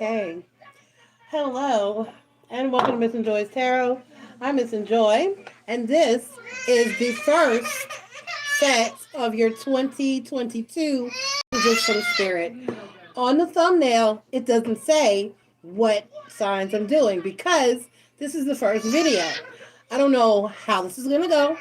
Okay. Hello, and welcome to MissNJoy's Tarot. I'm MissNJoy, and this is the first set of your 2022 messages from Spirit. On the thumbnail, it doesn't say what signs I'm doing because this is the first video. I don't know how this is going to go.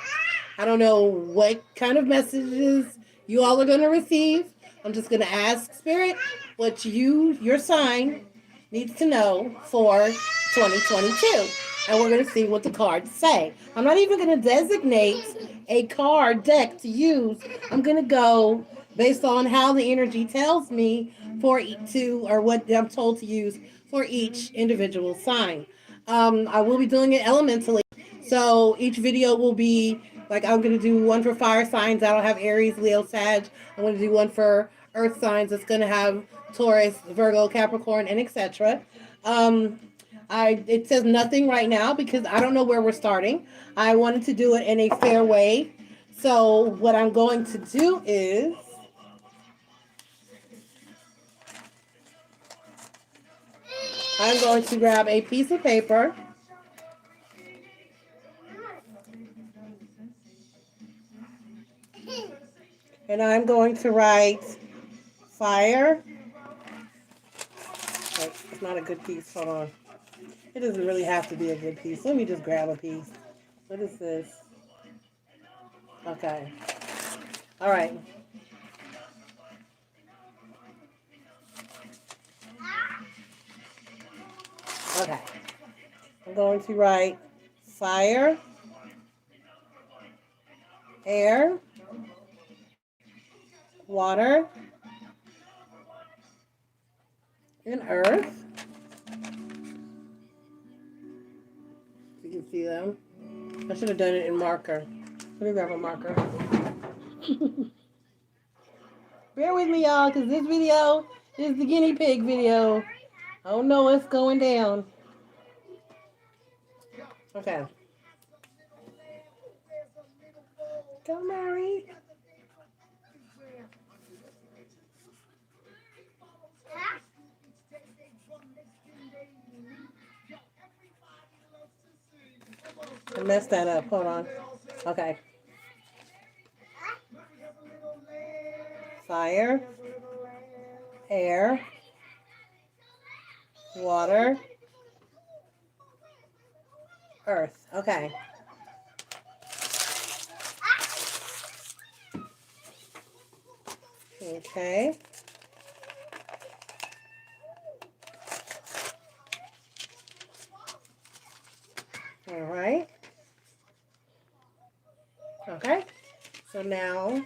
I don't know what kind of messages you all are going to receive. I'm just going to ask Spirit what your sign, needs to know for 2022. And we're going to see what the cards say. I'm not even going to designate a card deck to use. I'm going to go based on how the energy tells me or what I'm told to use for each individual sign. I will be doing it elementally. So each video will be like I'm going to do one for fire signs. That'll have Aries, Leo, Sag. I'm going to do one for earth signs. It's going to have Taurus, Virgo, Capricorn, and etc. It says nothing right now because I don't know where we're starting. I wanted to do it in a fair way. So what I'm going to do is I'm going to grab a piece of paper. And I'm going to write fire. Wait, it's not a good piece. Hold on. It doesn't really have to be a good piece. Let me just grab a piece. What is this? Okay. All right. Okay. I'm going to write fire, air, water, and earth. You can see them. I should have done it in marker. Let me grab a marker. Bear with me, y'all, because this video is the guinea pig video. I don't know what's going down. Okay. Go, Mary. I messed that up. Hold on. Okay. Fire, air, water, earth. Okay. Okay. All right. Okay. So now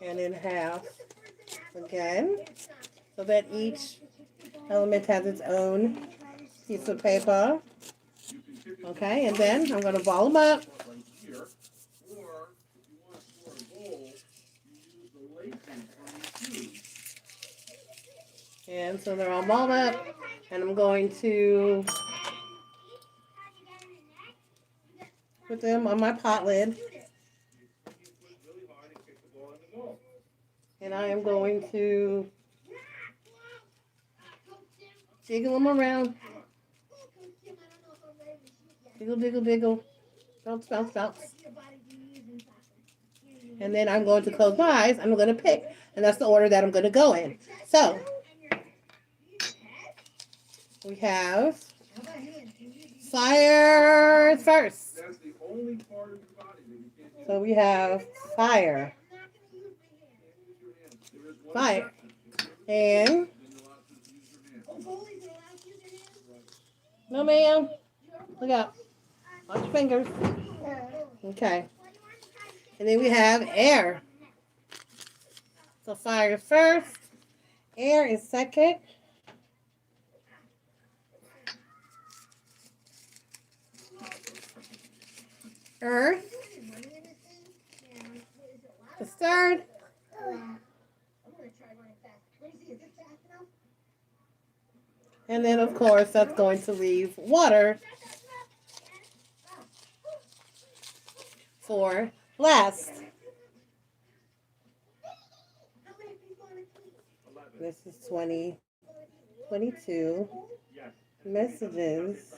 and in half again, so that each element has its own piece of paper. Okay, and then I'm going to ball them up. And so they're all balled up, and I'm going to put them on my pot lid. And I am going to jiggle them around. Jiggle, jiggle, jiggle. Bounce, bounce, bounce. And then I'm going to close my eyes. I'm going to pick. And that's the order that I'm going to go in. So, we have fire first. So we have fire. Fire. And no, ma'am. Look out. Watch your fingers. Okay. And then we have air. So fire first. Air is second. Earth is third. And then, of course, that's going to leave water for last. This is 2022 messages.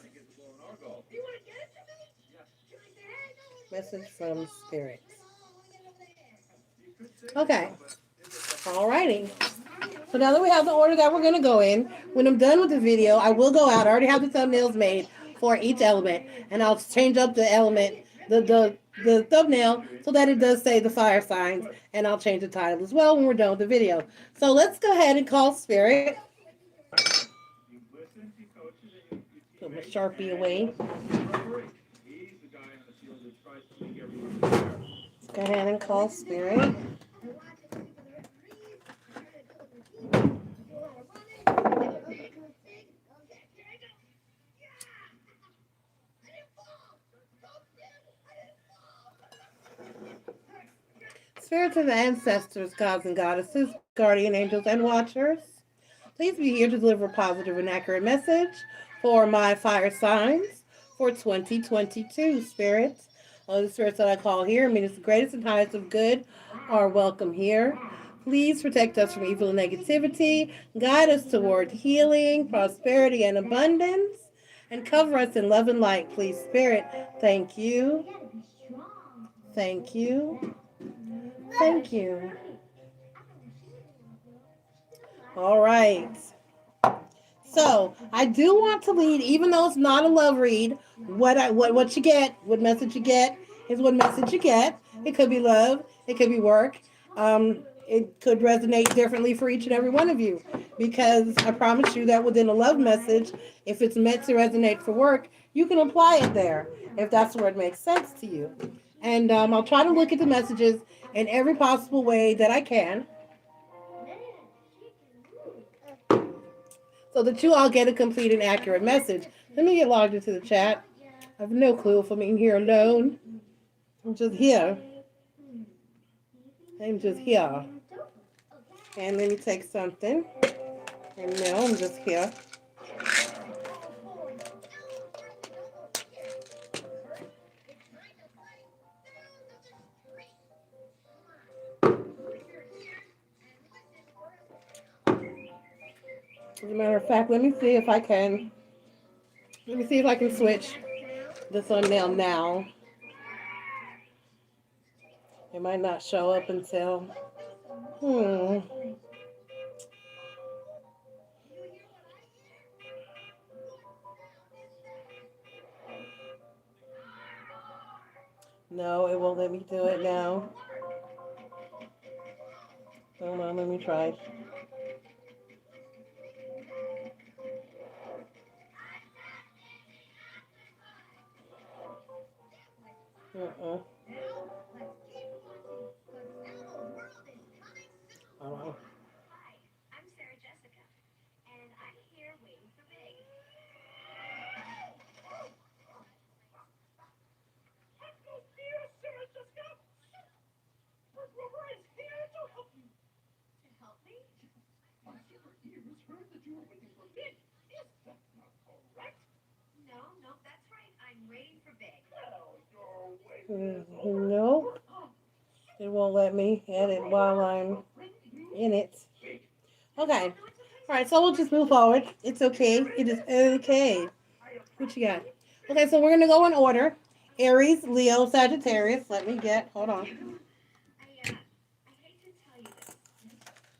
Message from Spirit. Okay. Alrighty. So now that we have the order that we're going to go in, when I'm done with the video, I will go out. I already have the thumbnails made for each element. And I'll change up the element, the thumbnail, so that it does say the fire signs. And I'll change the title as well when we're done with the video. So let's go ahead and call Spirit. Put my Sharpie away. Let's go ahead and call Spirit. Spirits of the ancestors, gods and goddesses, guardian angels, and watchers, please be here to deliver a positive and accurate message for my fire signs for 2022. Spirits, all the spirits that I call here, means the greatest and highest of good, are welcome here. Please protect us from evil and negativity, guide us toward healing, prosperity, and abundance, and cover us in love and light, please, Spirit. Thank you. Thank you. Thank you. All right. So I do want to lead, even though it's not a love read, what you get, what message you get is what message you get. It could be love, it could be work. It could resonate differently for each and every one of you, because I promise you that within a love message, if it's meant to resonate for work, you can apply it there if that's where it makes sense to you. And I'll try to look at the messages in every possible way that I can, so that you all get a complete and accurate message. Let me get logged into the chat. I have no clue if I'm in here alone. I'm just here. I'm just here. And let me take something. And no, I'm just here. As a matter of fact, let me see if I can switch the thumbnail now. It might not show up until, No, it won't let me do it now. Hold on, let me try. Hold on. I'm Sarah Jessica, and I'm here waiting for Big. Dear Sarah Jessica, Big Rover is here to help you. To help me? My secret ears heard that you were waiting for Big. Is that not correct? No, that's right. I'm waiting for Big. Well, you're waiting. Nope. It won't let me edit while I'm in it. Okay. All right, so we'll just move forward. It's okay. It is okay. What you got? Okay, so we're going to go in order. Aries, Leo, Sagittarius. Hold on. I hate to tell you this,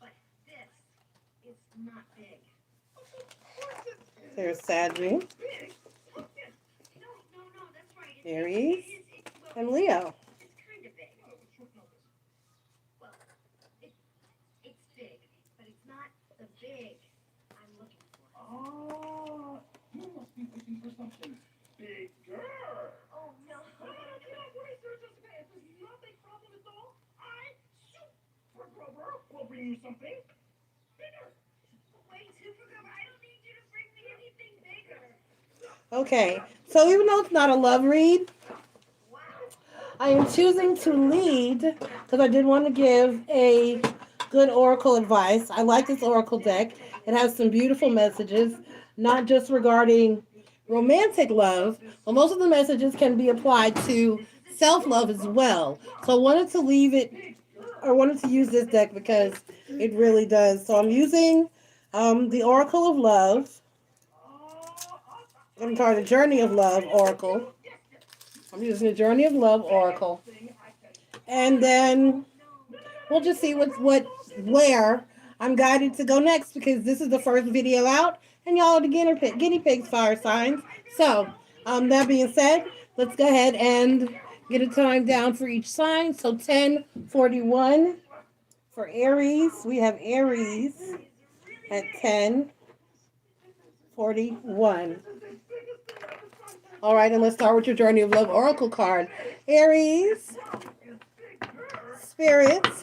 but this is not Big. There's Sagittarius, No, that's right. Aries, and Leo. It's kind of big. Well, it's big, but it's not the big I'm looking for. Oh, you must be looking for something bigger. Oh, no. Do not worry, Sir Jessica. It is not a problem at all. Super Grover, will bring you something bigger. Wait, Super Grover, I don't need you to bring me anything bigger. Okay, so even though it's not a love read, I am choosing to lead because I did want to give a good oracle advice. I like this oracle deck. It has some beautiful messages, not just regarding romantic love, but most of the messages can be applied to self-love as well. So I wanted to leave it, I wanted to use this deck because it really does. So I'm using the Oracle of Love. I'm sorry, the Journey of Love Oracle. I'm using the Journey of Love Oracle. And then we'll just see where I'm guided to go next, because this is the first video out and y'all are the guinea pigs, fire signs. So that being said, let's go ahead and get a time down for each sign. So 10:41 for Aries. We have Aries at 10:41. All right, and let's start with your Journey of Love Oracle card. Aries, spirits.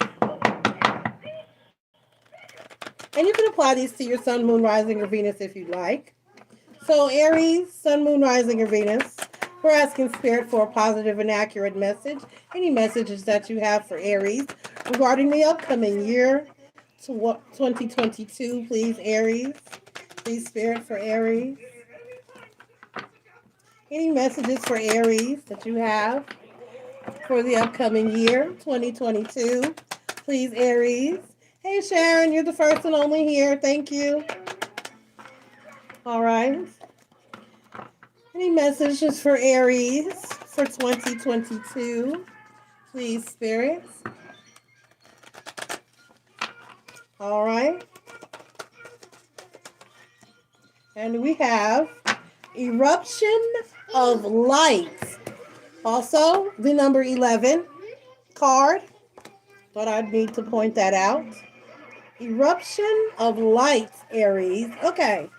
And you can apply these to your sun, moon, rising, or Venus if you'd like. So Aries, sun, moon, rising, or Venus. We're asking Spirit for a positive and accurate message. Any messages that you have for Aries regarding the upcoming year, 2022, please, Aries. Please, Spirit, for Aries. Any messages for Aries that you have for the upcoming year, 2022, please, Aries. Hey, Sharon, you're the first and only here. Thank you. All right. Any messages for Aries for 2022? Please, spirits. All right. And we have Eruption of Light. Also, the number 11 card. Thought I'd need to point that out. Eruption of Light, Aries. Okay.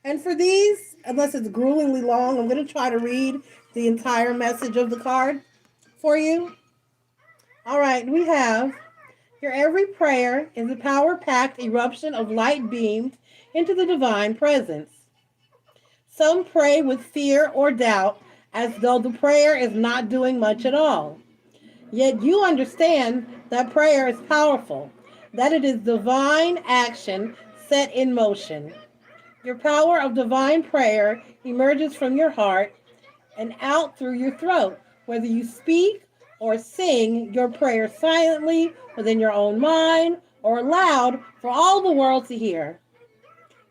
And for these, unless it's gruelingly long, I'm going to try to read the entire message of the card for you. All right, we have, your every prayer is a power-packed eruption of light beamed into the divine presence. Some pray with fear or doubt, as though the prayer is not doing much at all. Yet you understand that prayer is powerful, that it is divine action set in motion. Your power of divine prayer emerges from your heart and out through your throat, whether you speak or sing your prayer silently within your own mind or aloud for all the world to hear.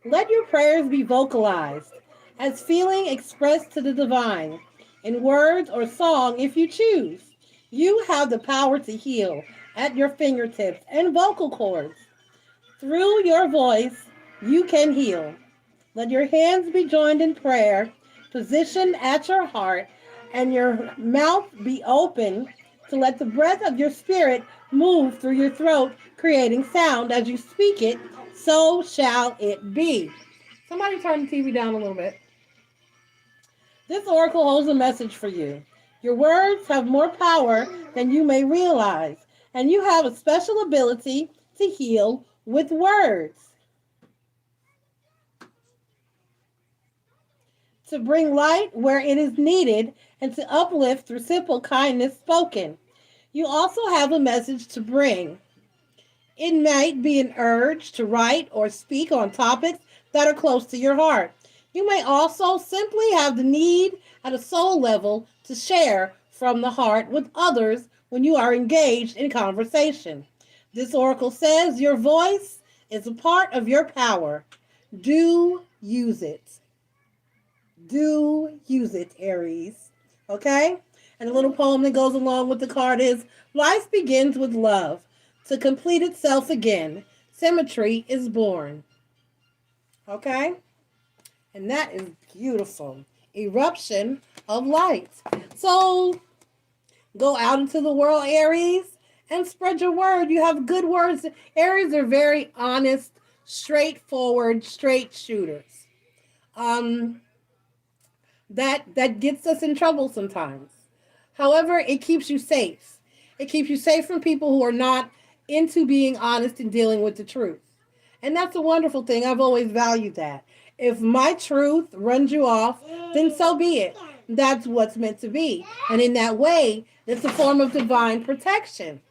Let your prayers be vocalized as feeling expressed to the divine in words or song if you choose. You have the power to heal at your fingertips and vocal cords. Through your voice, you can heal. Let your hands be joined in prayer, positioned at your heart, and your mouth be open to let the breath of your spirit move through your throat, creating sound as you speak it. So shall it be. Somebody turn the TV down a little bit. This oracle holds a message for you. Your words have more power than you may realize, and you have a special ability to heal with words. To bring light where it is needed and to uplift through simple kindness spoken. You also have a message to bring. It might be an urge to write or speak on topics that are close to your heart. You may also simply have the need at a soul level to share from the heart with others when you are engaged in conversation. This oracle says your voice is a part of your power. Do use it. Do use it, Aries. Okay? And a little poem that goes along with the card is, life begins with love. To complete itself again, symmetry is born. Okay? And that is beautiful. Eruption of light. So, go out into the world, Aries, and spread your word. You have good words. Aries are very honest, straightforward, straight shooters. That gets us in trouble sometimes. However, it keeps you safe. It keeps you safe from people who are not into being honest and dealing with the truth. And that's a wonderful thing. I've always valued that. If my truth runs you off, then so be it. That's what's meant to be. And in that way, it's a form of divine protection.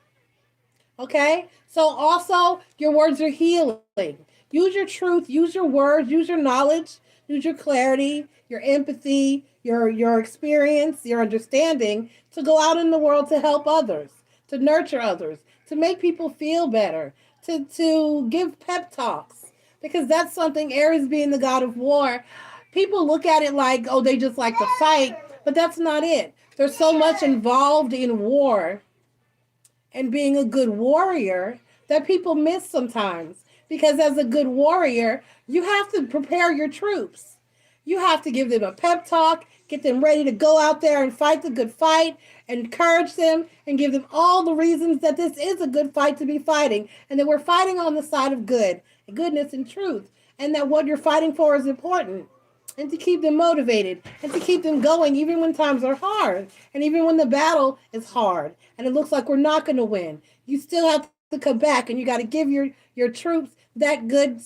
Okay? So also, your words are healing. Use your truth, use your words, use your knowledge, use your clarity, your empathy, your experience, your understanding to go out in the world to help others, to nurture others, to make people feel better, to give pep talks. Because that's something, Aries being the god of war, people look at it like, oh, they just like to fight, but that's not it. There's so much involved in war and being a good warrior that people miss sometimes. Because as a good warrior, you have to prepare your troops. You have to give them a pep talk, get them ready to go out there and fight the good fight, encourage them, and give them all the reasons that this is a good fight to be fighting, and that we're fighting on the side of good, goodness, and truth, and that what you're fighting for is important, and to keep them motivated and to keep them going even when times are hard and even when the battle is hard and it looks like we're not going to win. You still have to come back and you got to give your troops that good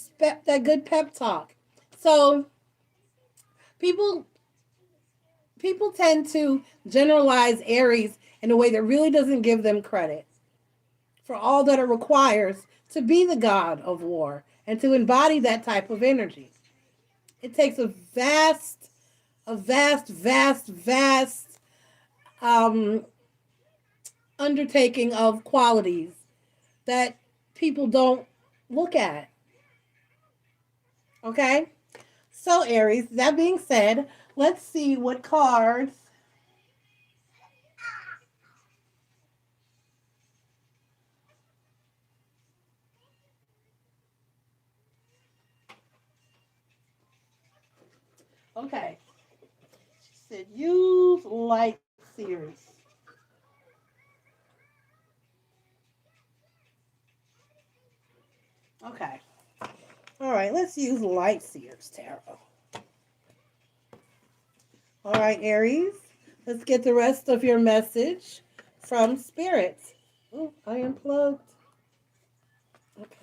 pep talk. So people people tend to generalize Aries in a way that really doesn't give them credit for all that it requires to be the god of war and to embody that type of energy. It takes a vast um, undertaking of qualities that people don't look at. Okay? So, Aries, that being said, let's see what cards. Okay. She said use light series. Okay. All right, let's use light seers tarot. All right, Aries, let's get the rest of your message from Spirit. Oh, I unplugged. Okay.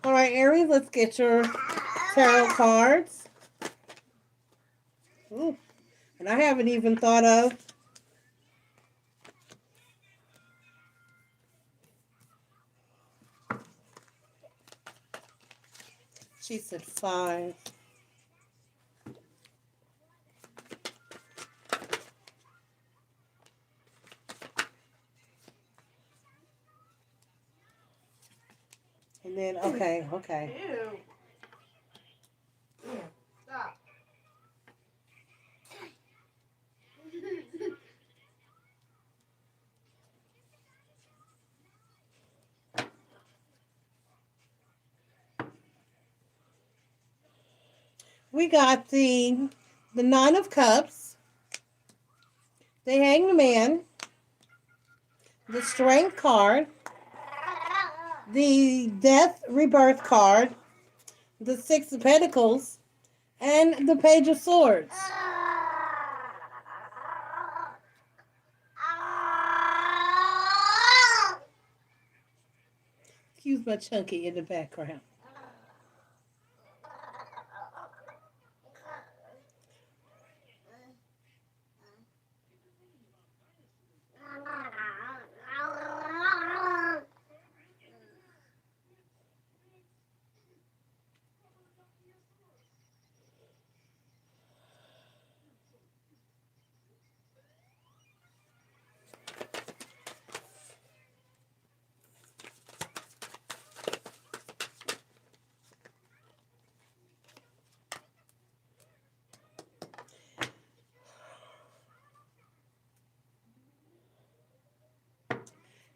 All right, Aries, let's get your tarot cards. Ooh, and I haven't even thought of. She said 5. And then, okay. Ew. Stop. We got the 9 of Cups, the Hanged Man, the Strength card, the Death Rebirth card, the 6 of Pentacles, and the Page of Swords. Excuse my chunky in the background.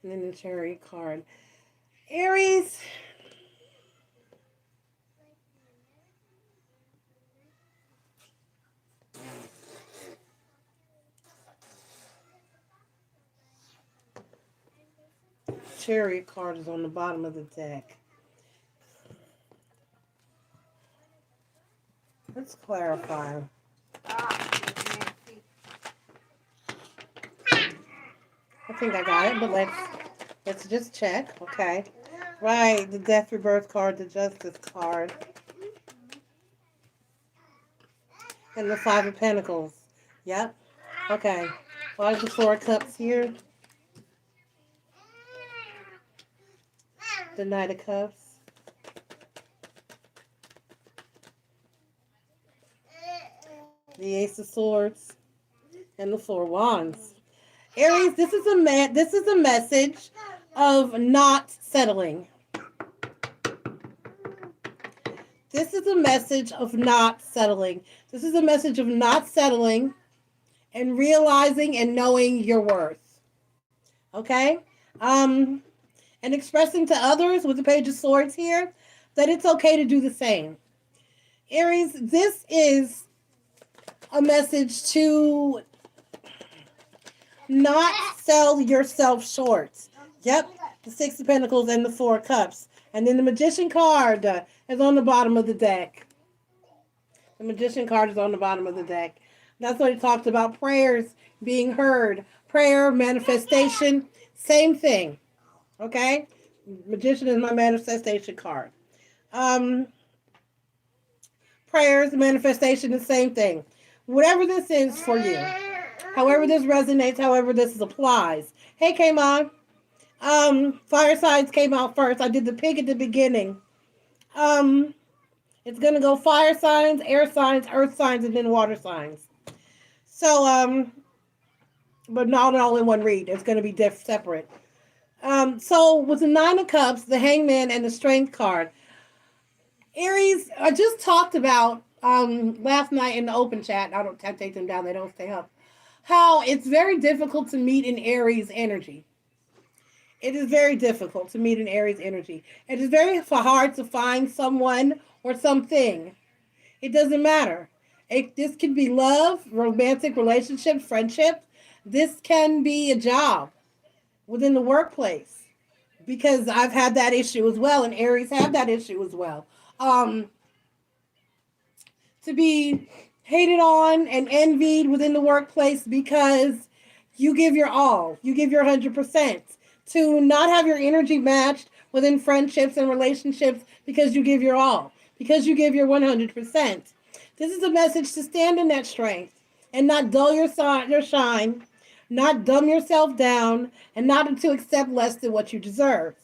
And then the Chariot card. Aries, Chariot card is on the bottom of the deck. Let's clarify. I think I got it, but let's just check. Okay. Right, the Death Rebirth card, the Justice card, and the Five of Pentacles. Yep. Okay. Why is the Four of Cups here? The Knight of Cups. The Ace of Swords. And the Four of Wands. Aries, this is a message of not settling. This is a message of not settling. This is a message of not settling and realizing and knowing your worth. Okay? And expressing to others with the Page of Swords here that it's okay to do the same. Aries, this is a message to not sell yourself short. Yep, the Six of Pentacles and the Four of Cups. And then the Magician card is on the bottom of the deck. The Magician card is on the bottom of the deck. That's what it talks about, prayers being heard. Prayer, manifestation, same thing. Okay? Magician is my manifestation card. Prayers, manifestation, the same thing. Whatever this is for you. However this resonates, however this applies. Hey, K-Mon. Fire signs came out first. I did the pig at the beginning. It's going to go fire signs, air signs, earth signs, and then water signs. So, but not all in one read. It's going to be separate. So with the Nine of Cups, the Hangman, and the Strength card, Aries, I just talked about last night in the open chat. I take them down. They don't stay up. How it's very difficult to meet an Aries energy. It is very difficult to meet an Aries energy. It is very hard to find someone or something. It doesn't matter. This can be love, romantic relationship, friendship. This can be a job within the workplace, because I've had that issue as well, and Aries have that issue as well. To be hated on and envied within the workplace because you give your all, you give your 100%. To not have your energy matched within friendships and relationships because you give your all, because you give your 100%. This is a message to stand in that strength and not dull your shine, not dumb yourself down, and not to accept less than what you deserve.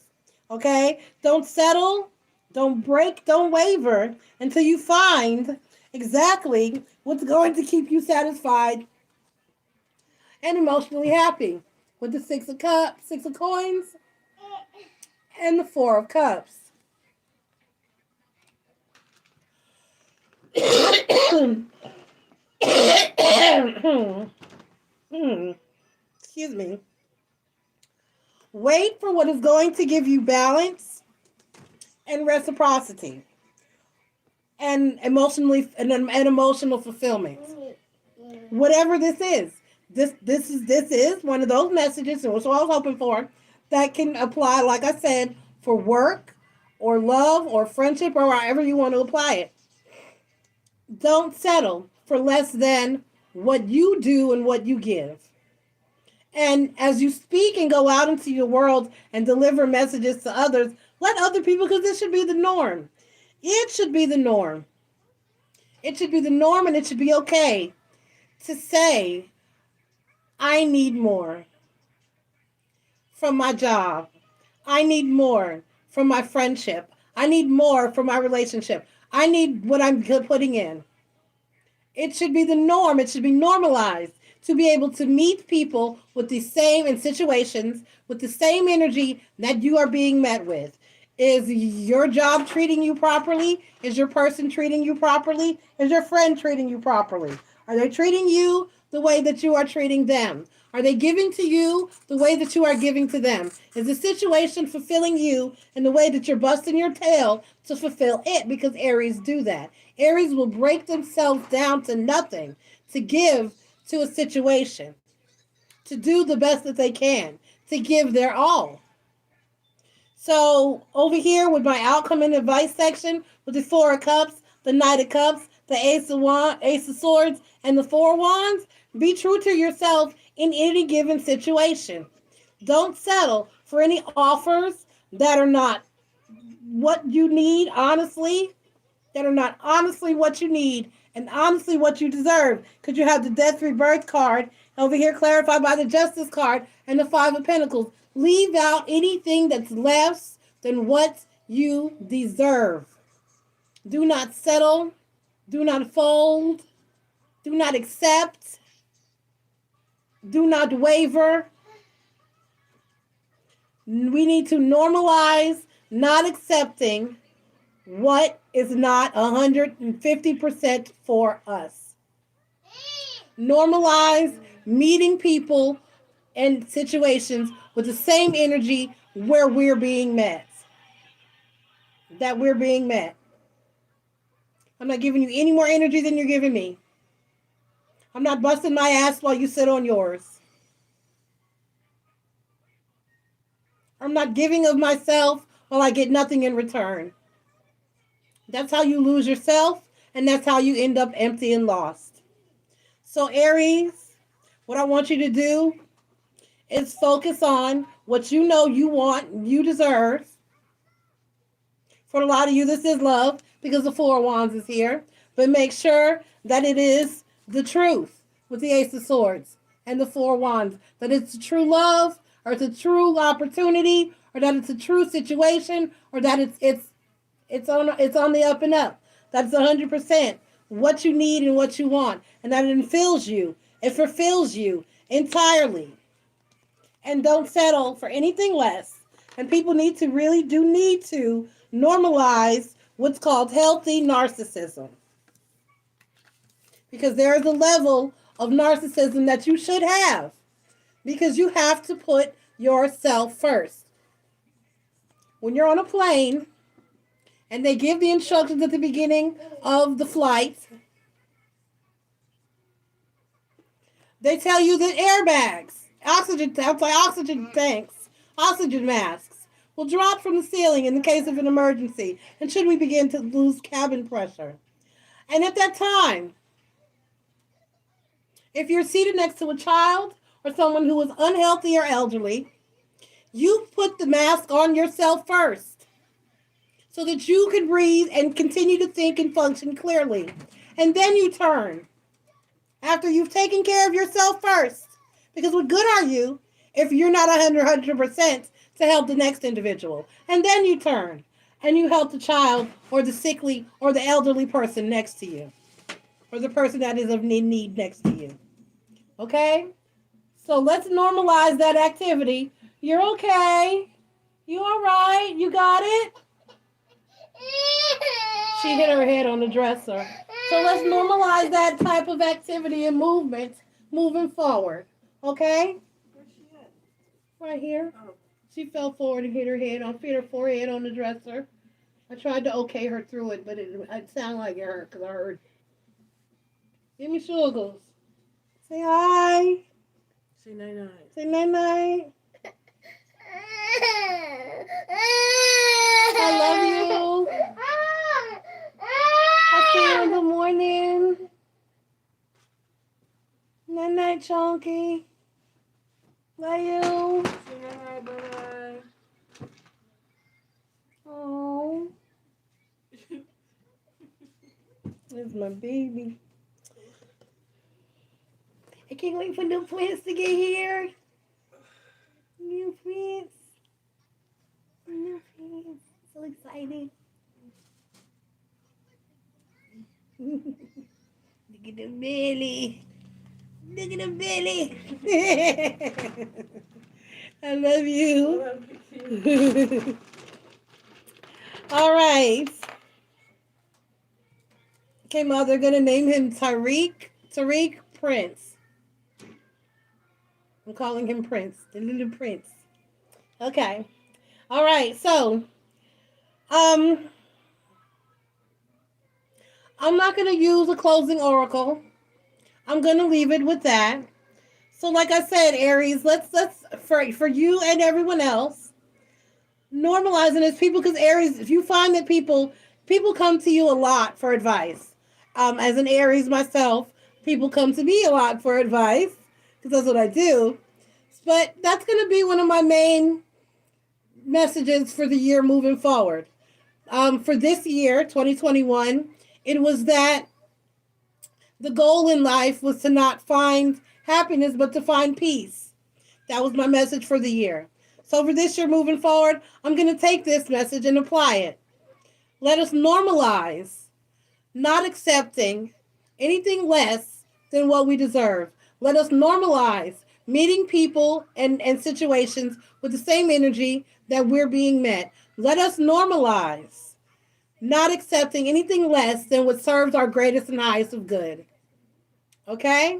Okay? Don't settle, don't break, don't waver until you find exactly what's going to keep you satisfied and emotionally happy. With the Six of Cups, Six of Coins, and the Four of Cups. Excuse me. Wait for what is going to give you balance and reciprocity and emotional fulfillment. Whatever this is. This is one of those messages, and what I was hoping for, that can apply, like I said, for work or love or friendship or however you want to apply it. Don't settle for less than what you do and what you give. And as you speak and go out into your world and deliver messages to others, let other people, because this should be the norm. It should be the norm. It should be the norm, and it should be okay to say, I need more from my job. I need more from my friendship. I need more from my relationship. I need what I'm putting in. It should be the norm. It should be normalized to be able to meet people with the same, in situations, with the same energy that you are being met with. Is your job treating you properly? Is your person treating you properly? Is your friend treating you properly? Are they treating you the way that you are treating them? Are they giving to you the way that you are giving to them? Is the situation fulfilling you in the way that you're busting your tail to fulfill it? Because Aries do that. Aries will break themselves down to nothing to give to a situation, to do the best that they can, to give their all. So over here with my outcome and advice section with the Four of Cups, the Knight of Cups, the Ace of Swords, and the Four of Wands, be true to yourself in any given situation. Don't settle for any offers that are not what you need, honestly, that are not honestly what you need and honestly what you deserve. Because you have the Death Rebirth card over here clarified by the Justice card and the Five of Pentacles. Leave out anything that's less than what you deserve. Do not settle. Do not fold. Do not accept. Do not waver. We need to normalize not accepting what is not 150% for us. Normalize meeting people and situations with the same energy where we're being met. That we're being met. I'm not giving you any more energy than you're giving me. I'm not busting my ass while you sit on yours. I'm not giving of myself while I get nothing in return. That's how you lose yourself, and that's how you end up empty and lost. So Aries, what I want you to do is focus on what you know you want, you deserve. For a lot of you, this is love because the Four of Wands is here. But make sure that it is the truth with the Ace of Swords and the Four of Wands. That it's a true love, or it's a true opportunity, or that it's a true situation, or that it's on the up and up. That's 100% what you need and what you want. And that it fills you. It fulfills you entirely. And don't settle for anything less. And people need to normalize what's called healthy narcissism. Because there is a level of narcissism that you should have. Because you have to put yourself first. When you're on a plane and they give the instructions at the beginning of the flight, they tell you that airbags, oxygen tanks, oxygen masks will drop from the ceiling in the case of an emergency and should we begin to lose cabin pressure. And at that time, if you're seated next to a child or someone who is unhealthy or elderly, you put the mask on yourself first so that you can breathe and continue to think and function clearly. And then you turn after you've taken care of yourself first. Because what good are you if you're not 100% to help the next individual? And then you turn and you help the child or the sickly or the elderly person next to you, or the person that is of need next to you. Okay? So let's normalize that activity. You're okay. You all right? You got it? She hit her head on the dresser. So let's normalize that type of activity and movement moving forward. Okay? Where's she at? Right here. Oh. She fell forward and hit her forehead on the dresser. I tried to okay her through it, but it sounded like it hurt because I heard. Give me sugars. Say hi. Say night-night. Say night-night. I love you. I'll see you in the morning. Night-night, Chunky. Love you. Say night-night, bye-bye. Oh. This is my baby. I can't wait for new Prince to get here. New Prince. New Prince. So excited. Look at the belly. Look at the belly. I love you. All right. Okay, Mom, they're going to name him Tariq Prince. I'm calling him Prince, the little Prince. Okay. All right. So, I'm not going to use a closing oracle. I'm going to leave it with that. So, like I said, Aries, let's for you and everyone else, Normalizing is people, because Aries, if you find that people come to you a lot for advice. As an Aries myself, people come to me a lot for advice because that's what I do. But that's going to be one of my main messages for the year moving forward. For this year, 2021, it was that the goal in life was to not find happiness, but to find peace. That was my message for the year. So for this year moving forward, I'm going to take this message and apply it. Let us normalize not accepting anything less than what we deserve. Let us normalize meeting people and situations with the same energy that we're being met. Let us normalize not accepting anything less than what serves our greatest and highest of good. Okay?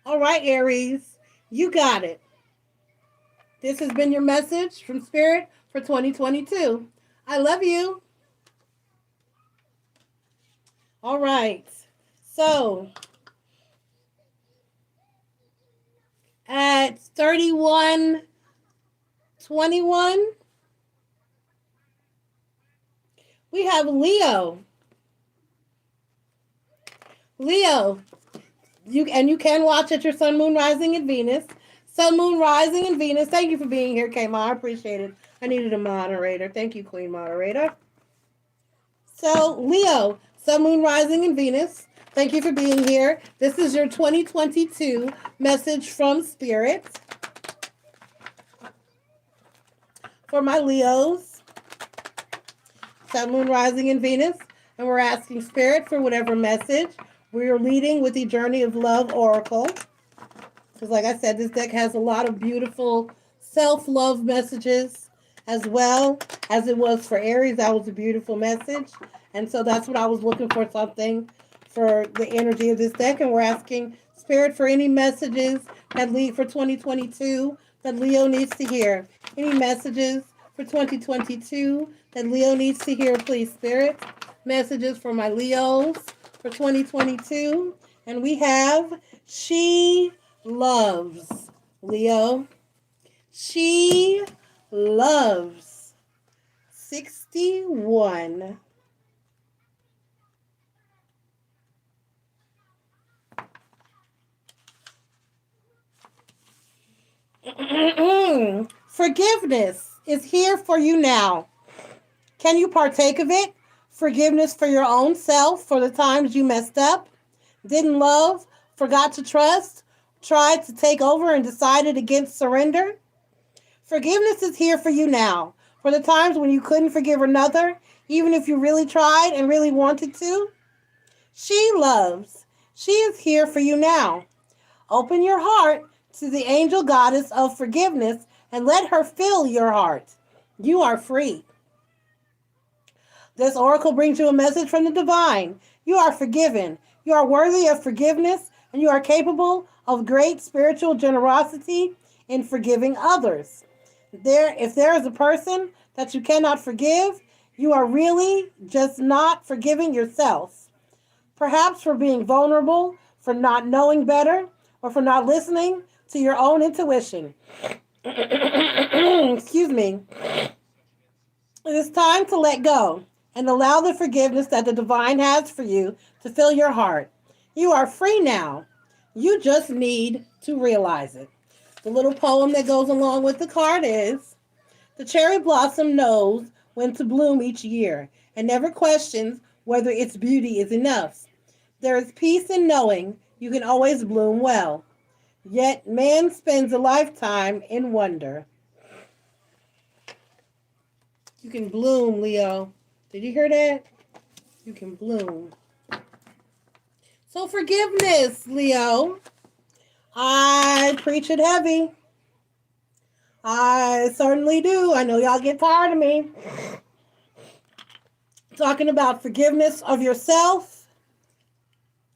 All right, Aries, you got it. This has been your message from Spirit for 2022. I love you. All right. So, at 31:21, we have Leo. Leo, you can watch at your Sun, Moon, Rising, and Venus. Sun, Moon, Rising, and Venus. Thank you for being here, Kama. I appreciate it. I needed a moderator. Thank you, Queen Moderator. So, Leo, Sun, Moon, Rising, and Venus. Thank you for being here. This is your 2022 message from Spirit. For my Leos, Sun, Moon, Rising, and Venus. And we're asking Spirit for whatever message. We're leading with the Journey of Love Oracle. Because like I said, this deck has a lot of beautiful self-love messages, as well as it was for Aries. That was a beautiful message. And so that's what I was looking for, something for the energy of this deck. And we're asking Spirit for any messages that lead for 2022 that Leo needs to hear. Any messages for 2022 that Leo needs to hear, please, Spirit. Messages for my Leos for 2022. And we have She Loves. Leo. She loves. 61. Forgiveness is here for you now. Can you partake of it? Forgiveness for your own self, for the times you messed up, didn't love, forgot to trust, tried to take over and decided against surrender. Forgiveness is here for you now, for the times when you couldn't forgive another, even if you really tried and really wanted to. She loves. She is here for you now. Open your heart to the angel goddess of forgiveness and let her fill your heart. You are free. This oracle brings you a message from the divine. You are forgiven. You are worthy of forgiveness, and you are capable of great spiritual generosity in forgiving others. If there is a person that you cannot forgive, you are really just not forgiving yourself. Perhaps for being vulnerable, for not knowing better, or for not listening to your own intuition. Excuse me. It is time to let go and allow the forgiveness that the divine has for you to fill your heart. You are free now. You just need to realize it. The little poem that goes along with the card is, the cherry blossom knows when to bloom each year and never questions whether its beauty is enough. There is peace in knowing you can always bloom well. Yet man spends a lifetime in wonder. You can bloom, Leo. Did you hear that? You can bloom. So forgiveness, Leo. I preach it heavy. I certainly do. I know y'all get tired of me talking about forgiveness of yourself.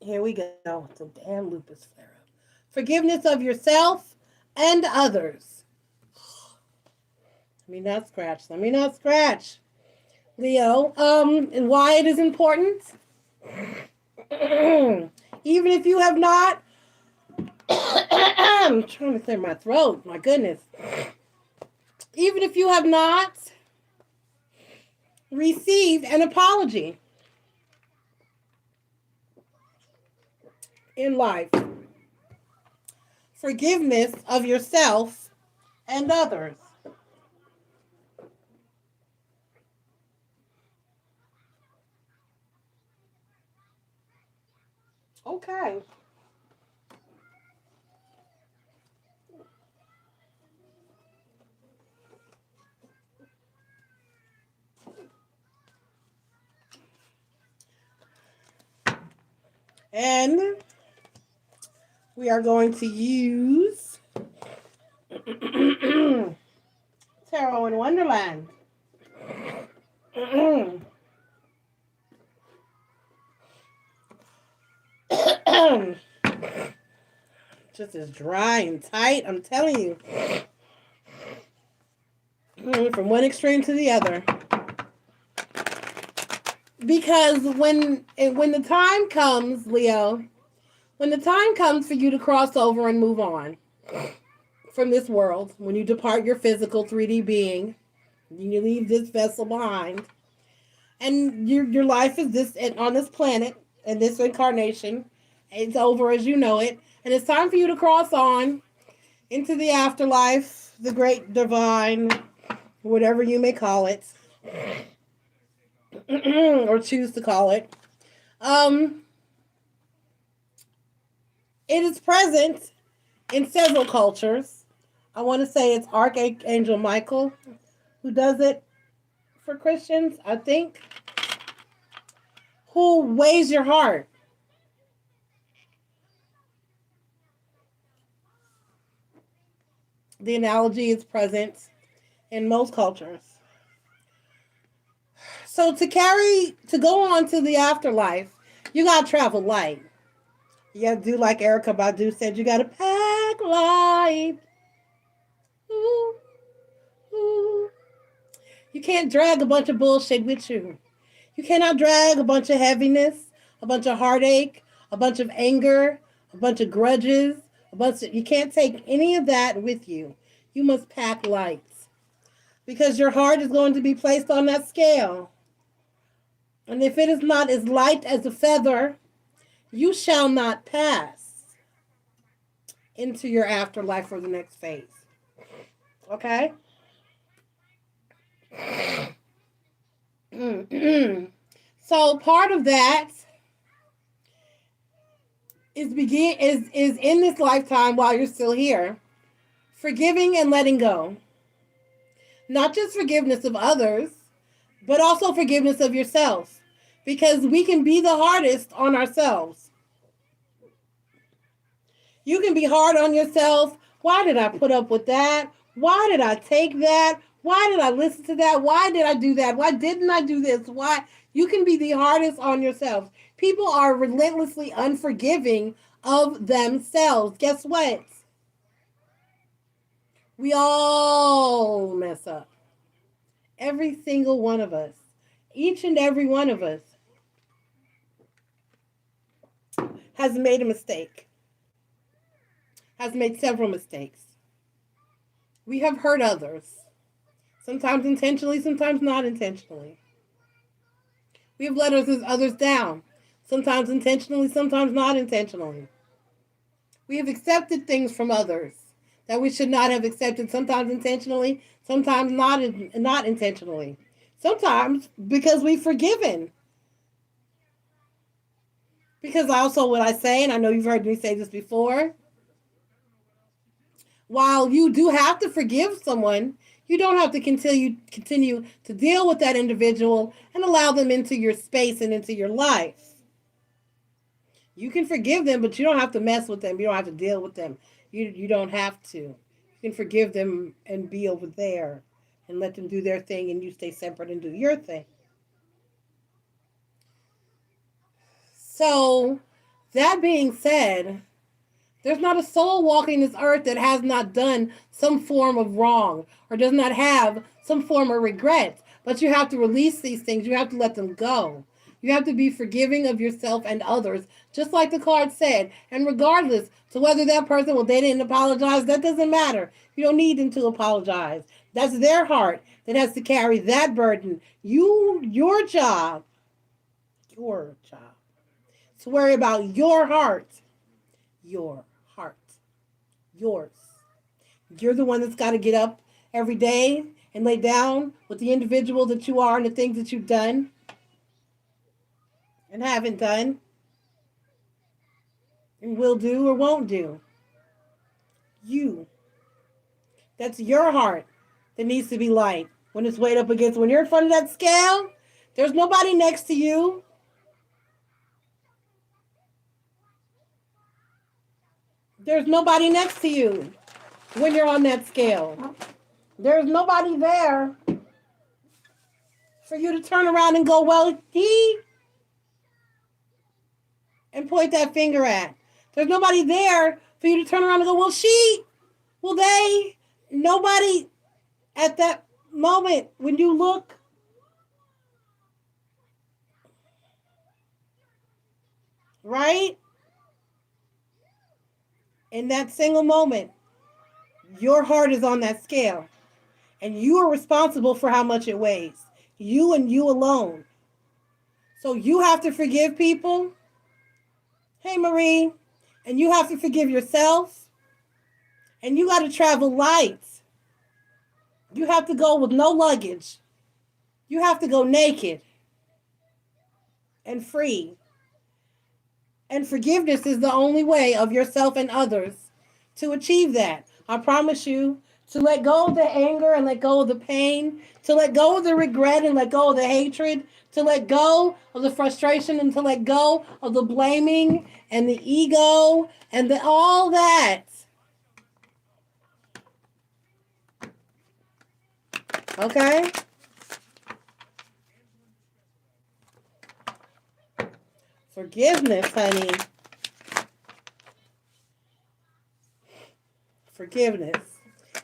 Here we go. It's a damn lupus flare up. Forgiveness of yourself and others. Let me not scratch. Leo, and why it is important. Even if you have not, I'm trying to clear my throat, my goodness. Even if you have not receive an apology in life. Forgiveness of yourself and others. Okay. And we are going to use Tarot in Wonderland. Just as dry and tight, I'm telling you. From one extreme to the other. Because when the time comes, Leo, when the time comes for you to cross over and move on from this world, when you depart your physical 3D being, you leave this vessel behind, and your life is this on this planet, and this incarnation, it's over as you know it, and it's time for you to cross on into the afterlife, the great divine, whatever you may call it, or choose to call it. It is present in several cultures. I want to say it's Archangel Michael who does it for Christians, I think, who weighs your heart. The analogy is present in most cultures. So to go on to the afterlife, you gotta travel light. You gotta do like Erykah Badu said, you gotta pack light. Ooh, ooh. You can't drag a bunch of bullshit with you. You cannot drag a bunch of heaviness, a bunch of heartache, a bunch of anger, a bunch of grudges, you can't take any of that with you. You must pack light. Because your heart is going to be placed on that scale. And if it is not as light as a feather, you shall not pass into your afterlife or the next phase. Okay? So part of that is in this lifetime while you're still here, forgiving and letting go. Not just forgiveness of others, but also forgiveness of yourself. Because we can be the hardest on ourselves. You can be hard on yourself. Why did I put up with that? Why did I take that? Why did I listen to that? Why did I do that? Why didn't I do this? Why? You can be the hardest on yourself. People are relentlessly unforgiving of themselves. Guess what? We all mess up. Every single one of us. Each and every one of us has made a mistake. Has made several mistakes. We have hurt others. Sometimes intentionally, sometimes not intentionally. We have let others down. Sometimes intentionally, sometimes not intentionally. We have accepted things from others that we should not have accepted, sometimes intentionally, sometimes not intentionally. Sometimes because we've forgiven. Because also what I say, and I know you've heard me say this before, while you do have to forgive someone, you don't have to continue to deal with that individual and allow them into your space and into your life. You can forgive them, but you don't have to mess with them. You don't have to deal with them. You don't have to. You can forgive them and be over there and let them do their thing and you stay separate and do your thing. So, that being said, there's not a soul walking this earth that has not done some form of wrong or does not have some form of regret. But you have to release these things. You have to let them go. You have to be forgiving of yourself and others, just like the card said. And regardless to whether that person, well, they didn't apologize, that doesn't matter. You don't need them to apologize. That's their heart that has to carry that burden. Your job, to worry about your heart, yours. You're the one that's got to get up every day and lay down with the individual that you are and the things that you've done and haven't done and will do or won't do. You. That's your heart that needs to be light when it's weighed up against. When you're in front of that scale, there's nobody next to you. There's nobody next to you when you're on that scale. There's nobody there for you to turn around and go, well, he, and point that finger at. There's nobody there for you to turn around and go, well, she, well, they. Nobody at that moment when you look. Right? In that single moment, your heart is on that scale. And you are responsible for how much it weighs. You and you alone. So you have to forgive people. Hey, Marie. And you have to forgive yourself. And you got to travel light. You have to go with no luggage. You have to go naked and free. And forgiveness is the only way of yourself and others to achieve that. I promise you, to let go of the anger and let go of the pain, to let go of the regret and let go of the hatred, to let go of the frustration and to let go of the blaming and the ego and all that. Okay? Forgiveness, honey. Forgiveness.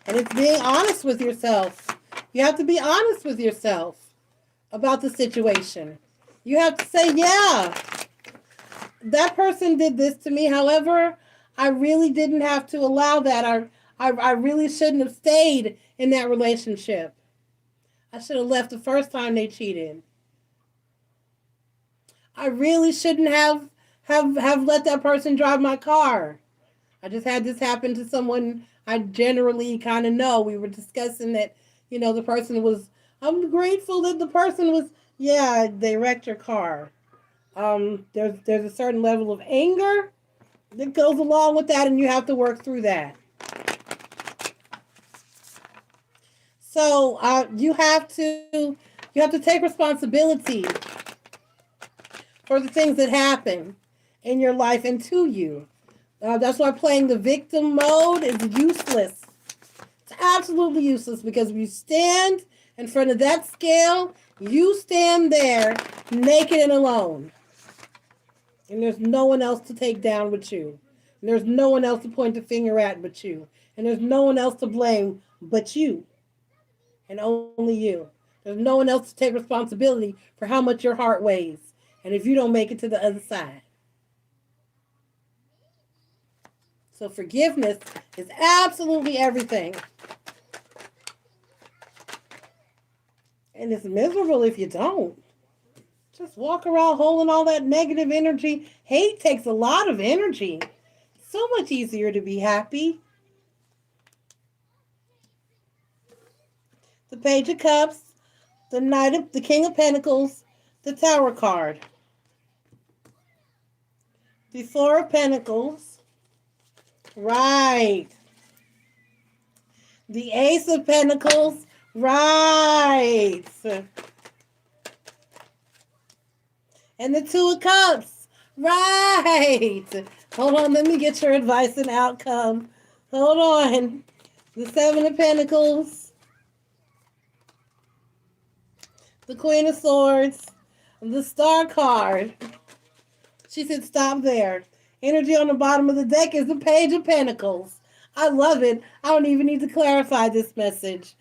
And it's being honest with yourself. You have to be honest with yourself about the situation. You have to say, yeah, that person did this to me. However, I really didn't have to allow that. I really shouldn't have stayed in that relationship. I should have left the first time they cheated. I really shouldn't have let that person drive my car. I just had this happen to someone I generally kind of know. We were discussing that, the person was, I'm grateful that the person was, yeah, they wrecked your car. There's a certain level of anger that goes along with that, and you have to work through that. So you have to take responsibility for the things that happen in your life and to you. That's why playing the victim mode is useless. It's absolutely useless because if you stand in front of that scale, you stand there naked and alone. And there's no one else to take down but you. And there's no one else to point the finger at but you. And there's no one else to blame but you. And only you. There's no one else to take responsibility for how much your heart weighs. And if you don't make it to the other side. So forgiveness is absolutely everything. And it's miserable if you don't. Just walk around holding all that negative energy. Hate takes a lot of energy. It's so much easier to be happy. The Page of Cups, the King of Pentacles, the Tower card. The Four of Pentacles. Right. The Ace of Pentacles. Right. And the Two of Cups. Right. Hold on, let me get your advice and outcome. Hold on. The Seven of Pentacles. The Queen of Swords. The Star card. She said stop there. Energy on the bottom of the deck is the Page of Pentacles. I love it. I don't even need to clarify this message.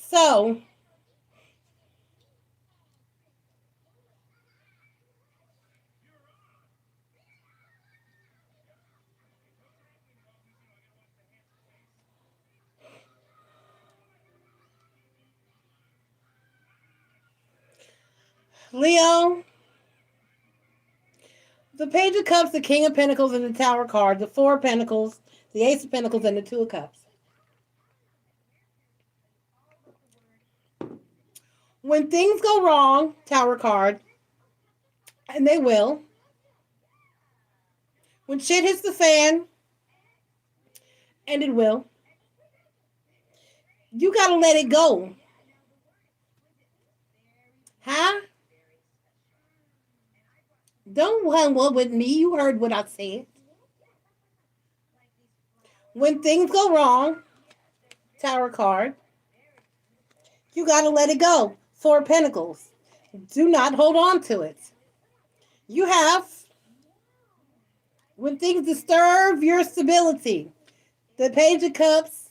So, Leo, the Page of Cups, the King of Pentacles, and the Tower card, the Four of Pentacles, the Ace of Pentacles, and the Two of Cups. When things go wrong, Tower card, and they will, when shit hits the fan, and it will, you gotta let it go. Huh? Don't run with me. You heard what I said. When things go wrong, Tower card, you gotta let it go. Four of Pentacles. Do not hold on to it. You have, when things disturb your stability, the Page of Cups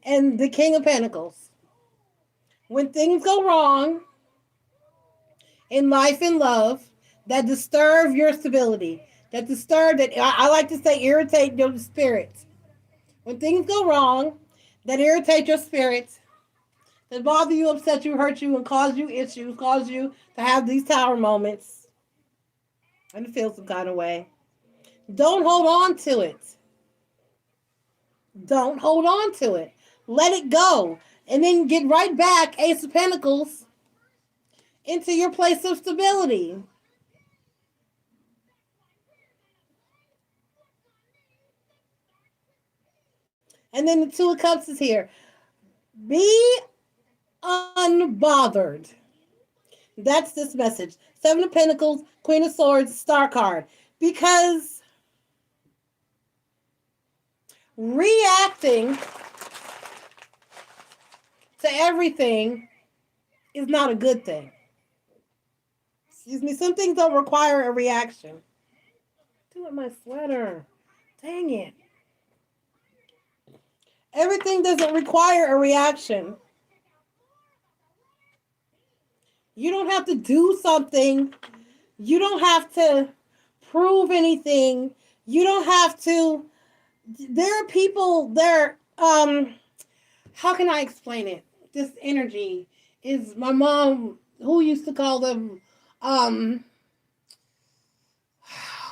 and the King of Pentacles. When things go wrong in life and love that disturb your stability, that disturb, that I like to say irritate your spirit. When things go wrong that irritate your spirit, that bother you, upset you, hurt you, and cause you issues, cause you to have these tower moments and to feel some kind of way, don't hold on to it. Don't hold on to it. Let it go. And then get right back, Ace of Pentacles, into your place of stability. And then the Two of Cups is here. Be unbothered. That's this message. Seven of Pentacles, Queen of Swords, Star card. Because reacting to everything is not a good thing. Excuse me, some things don't require a reaction. Do it my sweater. Dang it. Everything doesn't require a reaction. You don't have to do something. You don't have to prove anything. You don't have to. There are people there. How can I explain it? This energy is my mom, who used to call them,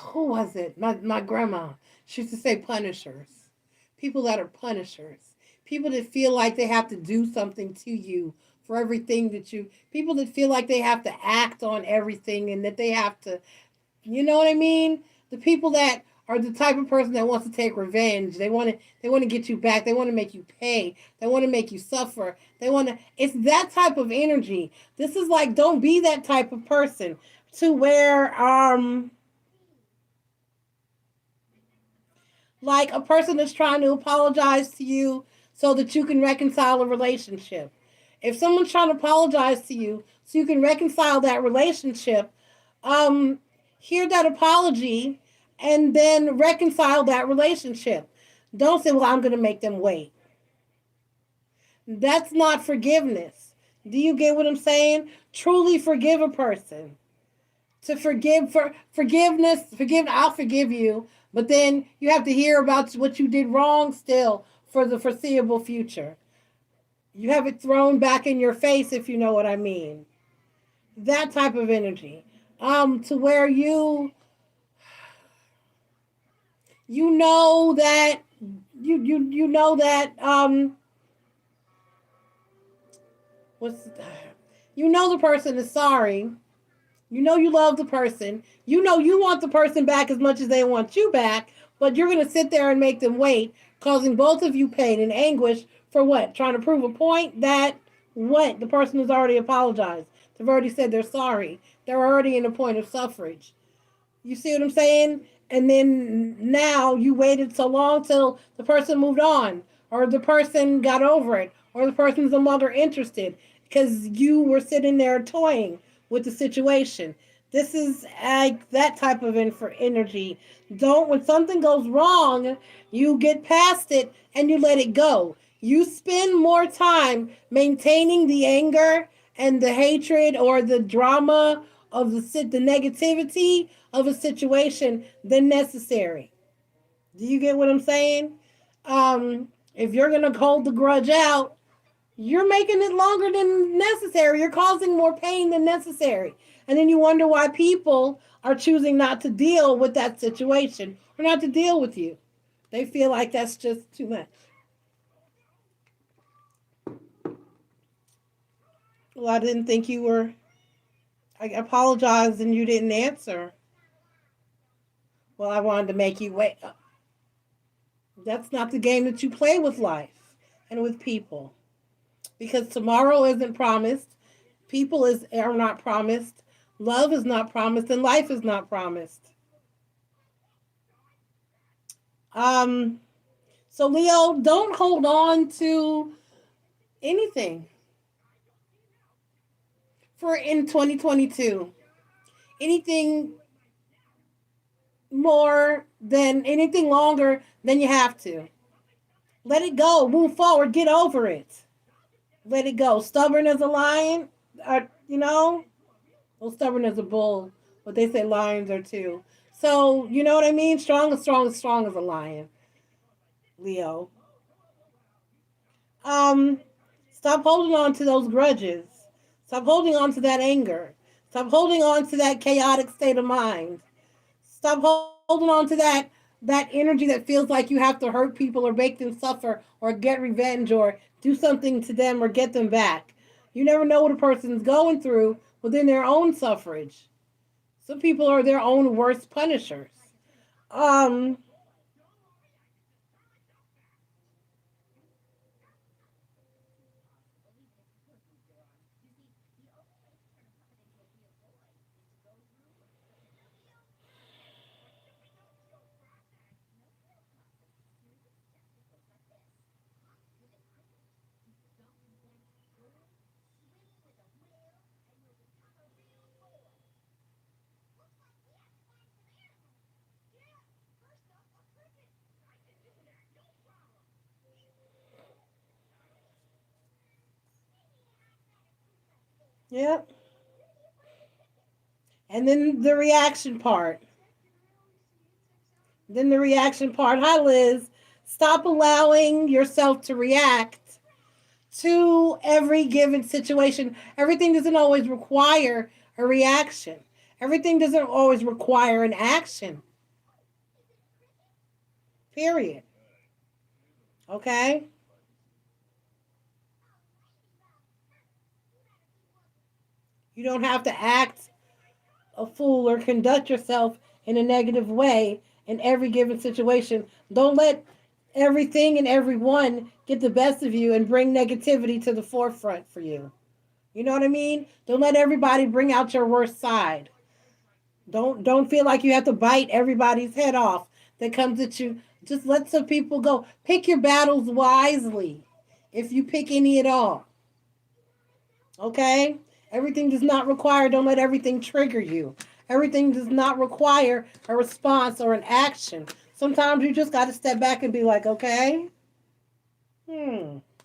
who was it? My grandma. She used to say punishers. People that are punishers. People that feel like they have to do something to you for everything that you, people that feel like they have to act on everything and that they have to, you know what I mean? The people that are the type of person that wants to take revenge. They want to get you back. They want to make you pay. They want to make you suffer. It's that type of energy. This is like, don't be that type of person to where, like a person that's trying to apologize to you so that you can reconcile a relationship. If someone's trying to apologize to you so you can reconcile that relationship, hear that apology and then reconcile that relationship. Don't say, well, I'm going to make them wait. That's not forgiveness. Do you get what I'm saying? Truly forgive a person. To forgive, for forgiveness, I'll forgive you, but then you have to hear about what you did wrong still for the foreseeable future. You have it thrown back in your face, if you know what I mean. That type of energy. To where you know that you know that you know the person is sorry. You know you love the person. You know you want the person back as much as they want you back, but you're going to sit there and make them wait, causing both of you pain and anguish for what? Trying to prove a point that what? The person has already apologized. They've already said they're sorry. They're already in a point of suffrage. You see what I'm saying? And then now you waited so long till the person moved on, or the person got over it, or the person's no longer interested because you were sitting there toying with the situation. This is like that type of energy. Don't, when something goes wrong, you get past it and you let it go. You spend more time maintaining the anger and the hatred or the drama of the negativity of a situation than necessary. Do you get what I'm saying? If you're gonna hold the grudge out, you're making it longer than necessary. You're causing more pain than necessary. And then you wonder why people are choosing not to deal with that situation or not to deal with you. They feel like that's just too much. Well, I didn't think you were. I apologized and you didn't answer. Well, I wanted to make you wait. That's not the game that you play with life and with people. Because tomorrow isn't promised. Are not promised. Love is not promised, and life is not promised. So Leo, don't hold on to anything for in 2022. Anything more than anything longer than you have to. Let it go. Move forward. Get over it. Let it go. Stubborn as a lion, well, stubborn as a bull, but they say lions are too. So, you know what I mean? Strong as a lion, Leo. Stop holding on to those grudges. Stop holding on to that anger. Stop holding on to that chaotic state of mind. Stop holding on to that energy that feels like you have to hurt people or make them suffer or get revenge or do something to them or get them back. You never know what a person's going through within their own suffrage. Some people are their own worst punishers. Um, yeah. And then the reaction part. Hi, Liz. Stop allowing yourself to react to every given situation. Everything doesn't always require a reaction. Everything doesn't always require an action. Period. Okay? You don't have to act a fool or conduct yourself in a negative way in every given situation. Don't let everything and everyone get the best of you and bring negativity to the forefront for you. You know what I mean? Don't let everybody bring out your worst side. Don't feel like you have to bite everybody's head off that comes at you. Just let some people go. Pick your battles wisely, if you pick any at all. Okay? Everything does not require, don't let everything trigger you. Everything does not require a response or an action. Sometimes you just got to step back and be like, okay, okay,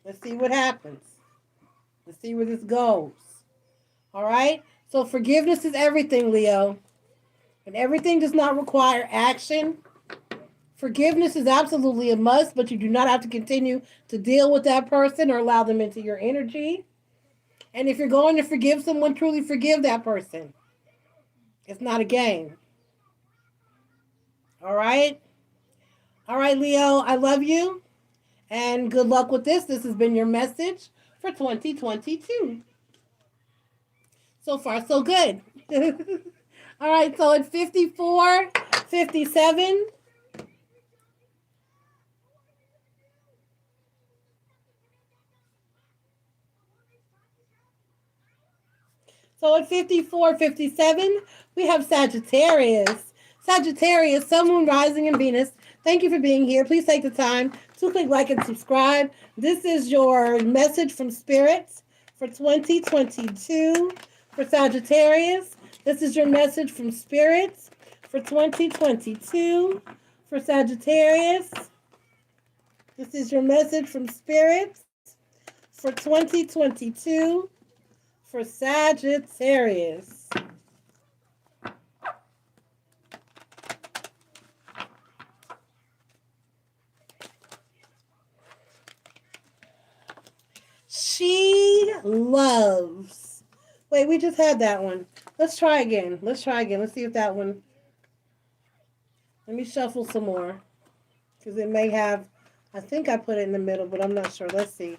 let's see what happens. Let's see where this goes. All right? So forgiveness is everything, Leo. And everything does not require action. Forgiveness is absolutely a must, but you do not have to continue to deal with that person or allow them into your energy. And if you're going to forgive someone, truly forgive that person. It's not a game. All right? All right, Leo, I love you. And good luck with this. This has been your message for 2022. So far, so good. All right, so at 54, 57. So at 54, 57, we have Sagittarius. Sagittarius, Sun, Moon, Rising, and Venus. Thank you for being here. Please take the time to click like and subscribe. This is your message from Spirits for 2022 for Sagittarius. This is your message from Spirits for 2022 for Sagittarius. This is your message from Spirit for 2022 for Sagittarius. She loves. Wait, we just had that one. Let's try again. Let's see if that one. Let me shuffle some more. Because it may have. I think I put it in the middle, but I'm not sure. Let's see.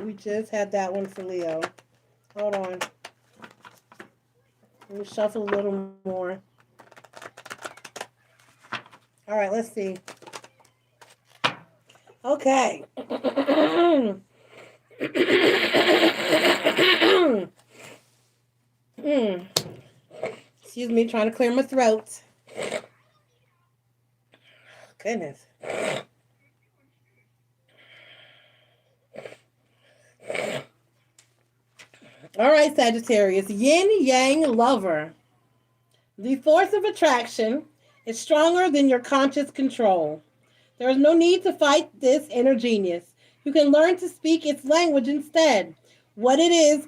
We just had that one for Leo. Hold on. Let me shuffle a little more. All right, let's see. Okay. Excuse me, trying to clear my throat. Goodness. All right, Sagittarius. Yin Yang Lover. The force of attraction is stronger than your conscious control. There is no need to fight this inner genius. You can learn to speak its language instead. What is it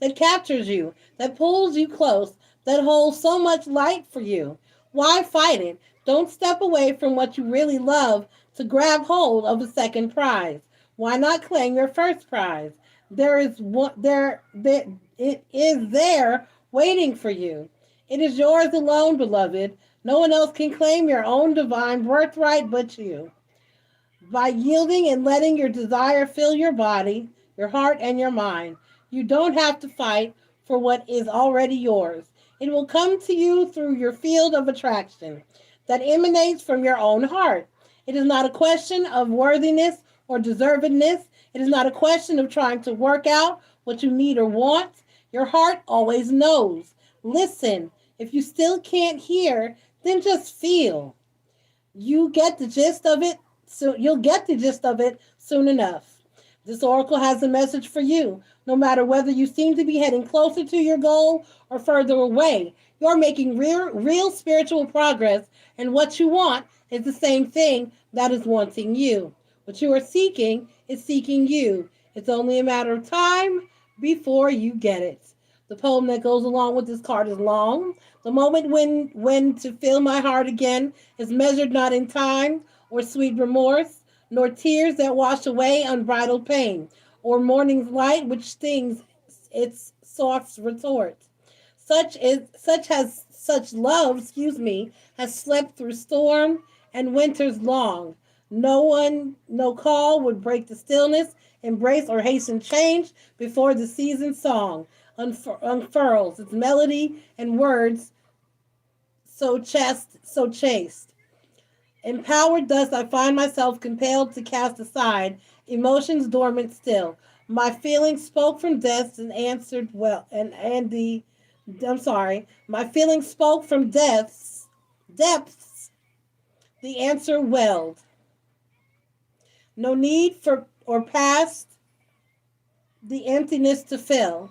that captures you, that pulls you close, that holds so much light for you? Why fight it? Don't step away from what you really love to grab hold of a second prize. Why not claim your first prize? It is there waiting for you. It is yours alone, beloved. No one else can claim your own divine birthright but you. By yielding and letting your desire fill your body, your heart, and your mind, you don't have to fight for what is already yours. It will come to you through your field of attraction that emanates from your own heart. It is not a question of worthiness or deservedness. It is not a question of trying to work out what you need or want. Your heart always knows. Listen. If you still can't hear, then just feel. You'll get the gist of it soon enough. This oracle has a message for you. No matter whether you seem to be heading closer to your goal or further away, you're making real spiritual progress, and what you want is the same thing that is wanting you. What you are seeking is seeking you. It's only a matter of time before you get it. The poem that goes along with this card is long. The moment when to fill my heart again is measured not in time or sweet remorse, nor tears that wash away unbridled pain, or morning's light which stings its soft retort. Such love, has slept through storm and winters long. No call would break the stillness, embrace or hasten change before the season's song unfurls its melody and words so chaste. Empowered thus, I find myself compelled to cast aside emotions dormant still. My feelings spoke from depths and answered well, My feelings spoke from depths. The answer welled. No need for or past the emptiness to fill.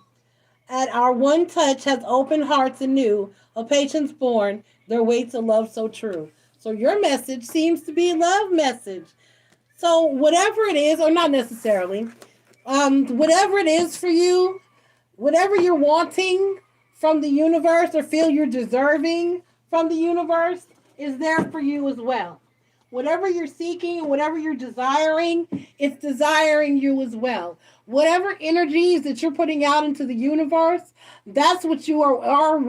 At our one touch has opened hearts anew, a patience born, there waits a love so true. So your message seems to be a love message. So whatever it is, or not necessarily, whatever it is for you, whatever you're wanting from the universe or feel you're deserving from the universe is there for you as well. Whatever you're seeking, whatever you're desiring, it's desiring you as well. Whatever energies that you're putting out into the universe, that's what you are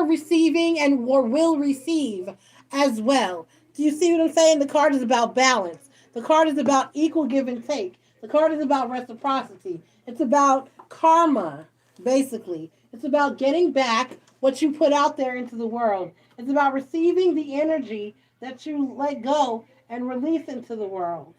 receiving, and or will receive as well. Do you see what I'm saying? The card is about balance. The card is about equal give and take. The card is about reciprocity. It's about karma, basically. It's about getting back what you put out there into the world. It's about receiving the energy that you let go and release into the world.